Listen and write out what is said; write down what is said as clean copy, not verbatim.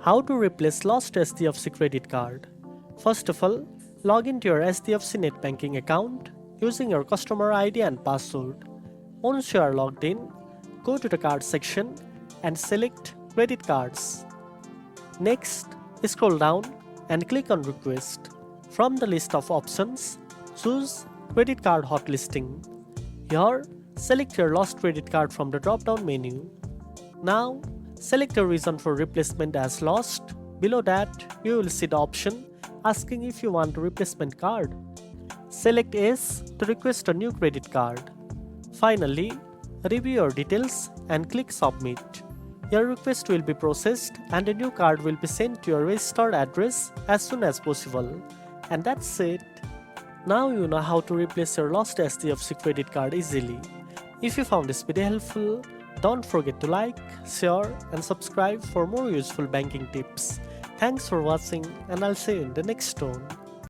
How to replace lost HDFC credit card. First of all, log into your HDFC Netbanking account using your customer ID and password. Once you are logged in, go to the card section and select credit cards. Next, scroll down and click on request. From the list of options, choose credit card hot listing. Here, select your lost credit card from the drop-down menu. Now, select a reason for replacement as lost. Below that, you will see the option asking if you want a replacement card. Select Yes to request a new credit card. Finally, review your details and click Submit. Your request will be processed and a new card will be sent to your registered address as soon as possible. And that's it. Now you know how to replace your lost HDFC credit card easily. If you found this video helpful, don't forget to like, share and subscribe for more useful banking tips. Thanks for watching and I'll see you in the next one.